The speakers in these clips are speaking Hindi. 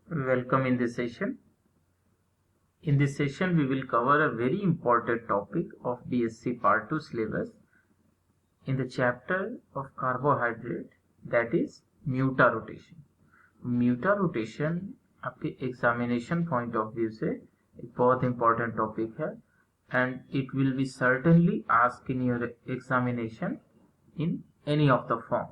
Welcome in this session. In this session, we will cover a very important topic of BSc Part 2 syllabus in the chapter of carbohydrate, that is mutarotation आपके एग्जामिनेशन पॉइंट ऑफ व्यू से एक बहुत इंपॉर्टेंट टॉपिक है and it will be certainly ask in your examination in any of the form.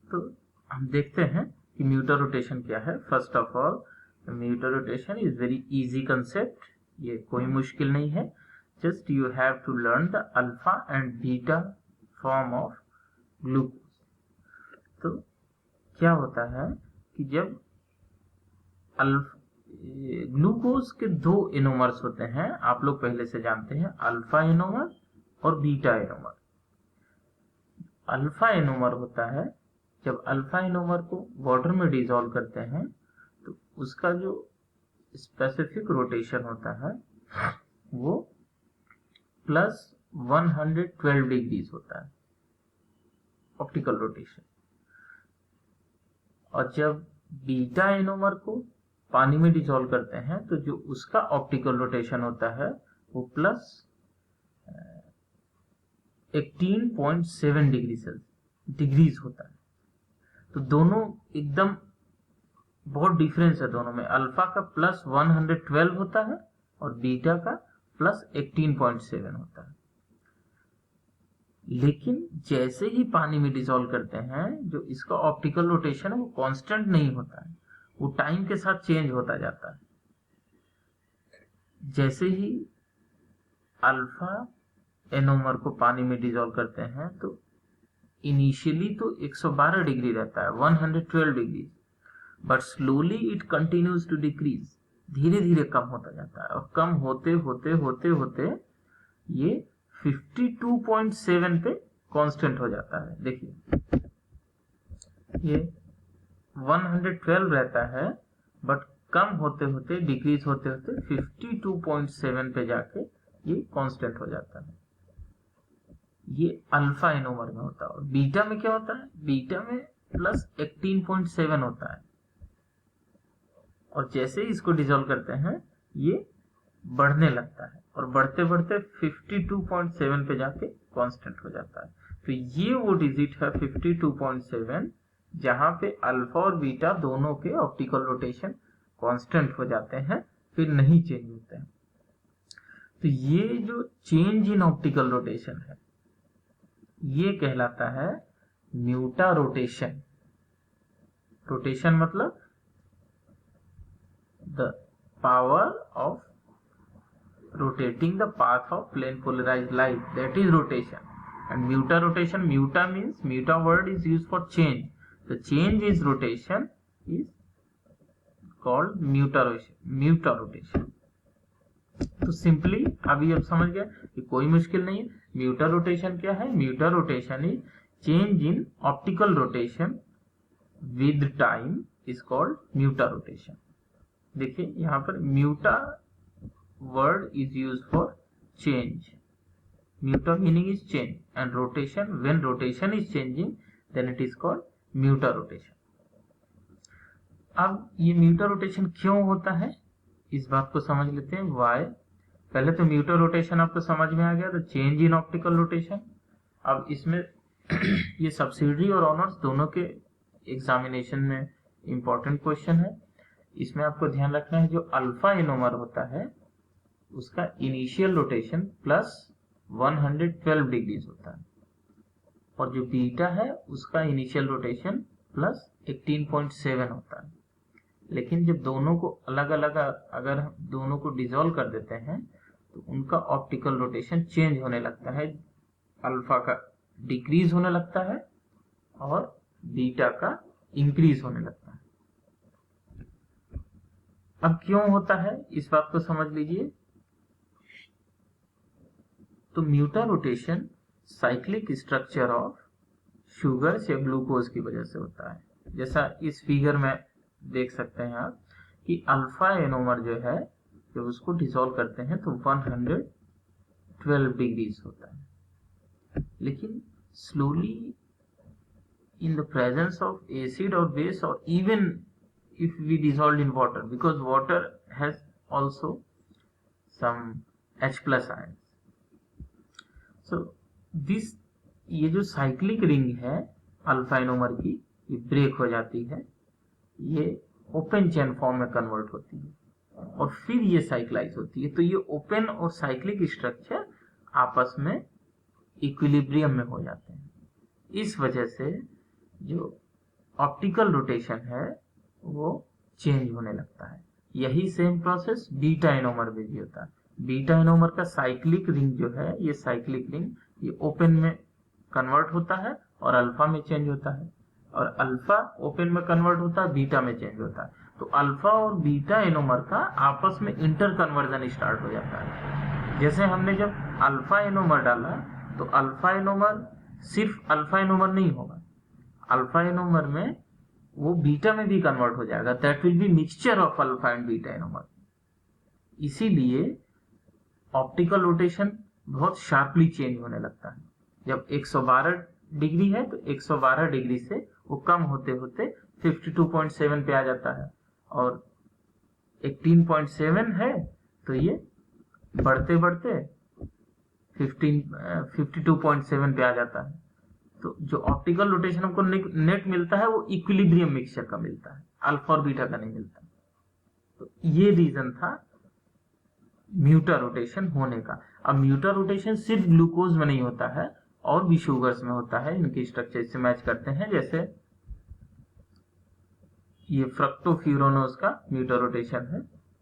तो हम देखते हैं कि म्यूटा रोटेशन क्या है. First of all, mutarotation is very easy concept. ये कोई मुश्किल नहीं है. Just you have to learn the alpha and beta form of glucose. तो क्या होता है कि जब ग्लूकोज के दो एनोमर्स होते हैं, आप लोग पहले से जानते हैं, अल्फा एनोमर और बीटा एनोमर. अल्फा एनोमर होता है जब अल्फा एनोमर को वाटर में डिसॉल्व करते हैं तो उसका जो स्पेसिफिक रोटेशन होता है वो प्लस 112 डिग्रीज होता है, ऑप्टिकल रोटेशन. और जब बीटा एनोमर को पानी में डिसॉल्व करते हैं तो जो उसका ऑप्टिकल रोटेशन होता है वो प्लस 18.7 डिग्रीज होता है. तो दोनों एकदम बहुत डिफरेंस है दोनों में. अल्फा का प्लस 112 होता है और बीटा का प्लस 18.7 होता है. लेकिन जैसे ही पानी में डिसॉल्व करते हैं जो इसका ऑप्टिकल रोटेशन है वो कांस्टेंट नहीं होता है, वो टाइम के साथ चेंज होता जाता है. जैसे ही अल्फा एनोमर को पानी में डिसॉल्व करते हैं तो इनिशियली तो 112 डिग्री रहता है, 112 degree, but slowly it continues to decrease. धीरे धीरे कम होता जाता है और कम होते होते होते होते ये 52.7 पे कांस्टेंट हो जाता है. देखिए ये 112 रहता है बट कम होते होते डिक्रीज होते होते 52.7 पे जाके ये कांस्टेंट हो जाता है. ये अल्फा एनोमर में होता है. और बीटा में क्या होता है? बीटा में प्लस 18.7 होता है और जैसे ही इसको डिसॉल्व करते हैं ये बढ़ने लगता है और बढ़ते बढ़ते 52.7 पे जाके कांस्टेंट हो जाता है. तो ये वो डिजिट है 52.7 जहां पे अल्फा और बीटा दोनों के ऑप्टिकल रोटेशन कांस्टेंट हो जाते हैं, फिर नहीं चेंज होते हैं. तो ये जो चेंज इन ऑप्टिकल रोटेशन है ये कहलाता है म्यूटा रोटेशन. रोटेशन मतलब the power of rotating the path of plane polarized light, that is rotation. And muta rotation, muta means, muta word is used for change. The change is rotation is called muta rotation. तो सिंपली अभी अब समझ गया कि कोई मुश्किल नहीं है. म्यूटा रोटेशन क्या है? Mutarotation is change in optical rotation with time is called mutarotation. देखिए यहाँ पर muta word is use for change. Muta meaning is change and rotation, when rotation is changing then it is called mutarotation. अब ये म्यूटा रोटेशन क्यों होता है इस बात को समझ लेते हैं. वाई. पहले तो म्यूटा रोटेशन आपको समझ में आ गया, तो चेंज इन ऑप्टिकल रोटेशन. अब इसमें ये सब्सिडरी और ऑनर्स दोनों के एग्जामिनेशन में इंपॉर्टेंट क्वेश्चन है. इसमें आपको ध्यान रखना है जो अल्फा एनोमर होता है उसका इनिशियल रोटेशन प्लस 112 डिग्रीज होता है और जो बीटा है उसका इनिशियल रोटेशन प्लस 18.7 होता है. लेकिन जब दोनों को अलग अलग अगर हम दोनों को डिसॉल्व कर देते हैं तो उनका ऑप्टिकल रोटेशन चेंज होने लगता है. अल्फा का डिक्रीज होने लगता है और बीटा का इंक्रीज होने लगता है. अब क्यों होता है इस बात को समझ लीजिए. तो mutarotation cyclic structure of sugar या ग्लूकोज की वजह से होता है. जैसा इस फिगर में देख सकते हैं आप कि अल्फा एनोमर जो है जब उसको डिसॉल्व करते हैं तो 112 डिग्रीज होता है. लेकिन slowly in the presence of acid और बेस और even if we dissolved in water, because water has also some H plus ions. So this ये जो साइक्लिक रिंग है अल्फा एनोमर की, ये ब्रेक हो जाती है, ये ओपन चेन फॉर्म में कन्वर्ट होती है और फिर ये साइक्लाइज होती है। तो ये ओपन और साइक्लिक स्ट्रक्चर आपस में इक्विलिब्रियम में हो जाते हैं। इस वजह से जो ऑप्टिकल रोटेशन है वो चेंज होने लगता है। यही सेम प्रोसेस बीटा एनोमर में भी होता है। बीटा एनोमर का साइक्लिक रिंग जो है, ये साइक्लिक रिंग ये ओपन में कन्वर्ट होता है और अल्फा में चेंज होता है, और अल्फा ओपन में कन्वर्ट होता है, बीटा में चेंज होता है। तो अल्फा और बीटा एनोमर का आपस में इंटर कन्वर्जन स्टार्ट हो जाता है। जैसे हमने जब अल्फा एनोमर डाला तो अल्फा एनोमर सिर्फ अल्फा एनोमर नहीं होगा, अल्फा एनोमर में वो बीटा में भी कन्वर्ट हो जाएगा। That will be mixture of alpha and beta anomer. इसीलिए ऑप्टिकल रोटेशन बहुत शार्पली चेंज होने लगता है। जब 112 डिग्री है तो 112 डिग्री से वो कम होते होते 52.7 पे आ जाता है, और 18.7 है तो ये बढ़ते बढ़ते 52.7 पे आ जाता है। तो जो ऑप्टिकल रोटेशन हमको नेट मिलता है वो इक्विलिब्रियम मिक्सचर का मिलता है, अल्फा और बीटा का नहीं मिलता। तो ये रीजन था म्यूटा रोटेशन होने का। अब म्यूटा रोटेशन सिर्फ ग्लूकोज में नहीं होता है, और भी शुगर्स में होता है। इनके स्ट्रक्चर से मैच करते हैं, जैसे ये फ्रक्टोफ्यूरानोज का म्यूटा रोटेशन है,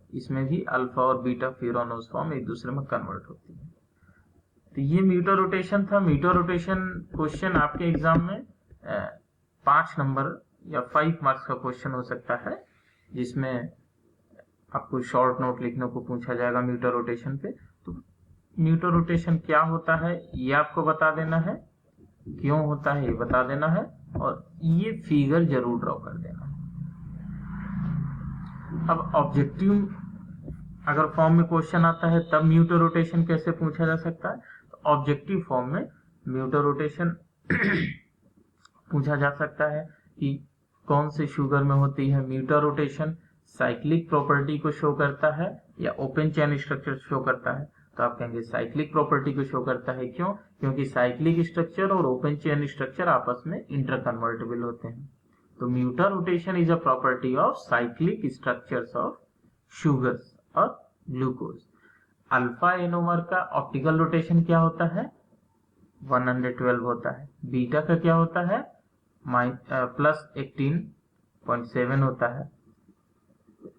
इसमें भी अल्फा और बीटा फ्यूरानोज फॉर्म एक दूसरे में कन्वर्ट होती है। तो ये म्यूटा रोटेशन था। म्यूटा रोटेशन क्वेश्चन आपके एग्जाम में 5 नंबर या 5 मार्क्स का क्वेश्चन हो सकता है, जिसमें आपको शॉर्ट नोट लिखने को पूछा जाएगा म्यूटा रोटेशन पे। तो म्यूटा रोटेशन क्या होता है ये आपको बता देना है, क्यों होता है ये बता देना है, और ये फिगर जरूर ड्रॉ कर देना है। अब ऑब्जेक्टिव अगर फॉर्म में क्वेश्चन आता है तब म्यूटा रोटेशन कैसे पूछा जा सकता है। तो ऑब्जेक्टिव फॉर्म में म्यूटा रोटेशन पूछा जा सकता है कि कौन से शुगर में होती है। म्यूटा रोटेशन साइक्लिक प्रॉपर्टी को शो करता है या ओपन चेन स्ट्रक्चर शो करता है। तो आप कहेंगे साइक्लिक प्रॉपर्टी को शो करता है। क्यों? क्योंकि साइक्लिक स्ट्रक्चर और ओपन चेन स्ट्रक्चर आपस में इंटरकन्वर्टेबल होते हैं। तो mutarotation is a property of cyclic structures of sugars और ग्लूकोज। अल्फा एनोमर का ऑप्टिकल रोटेशन क्या होता है? 112 होता है। बीटा का क्या होता है? प्लस 18.7 होता है।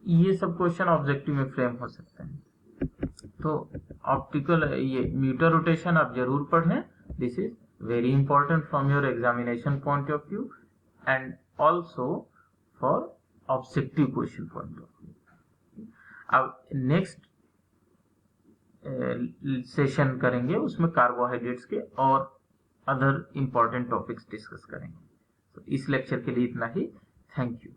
ये सब क्वेश्चन ऑब्जेक्टिव में फ्रेम हो सकते हैं। तो ऑप्टिकल ये म्यूटा रोटेशन आप जरूर पढ़ें। This is very important from your examination point of view and also for objective question point of view. अब नेक्स्ट सेशन करेंगे, उसमें कार्बोहाइड्रेट्स के और अदर इंपॉर्टेंट टॉपिक्स डिस्कस करेंगे। तो इस लेक्चर के लिए इतना ही। Thank you.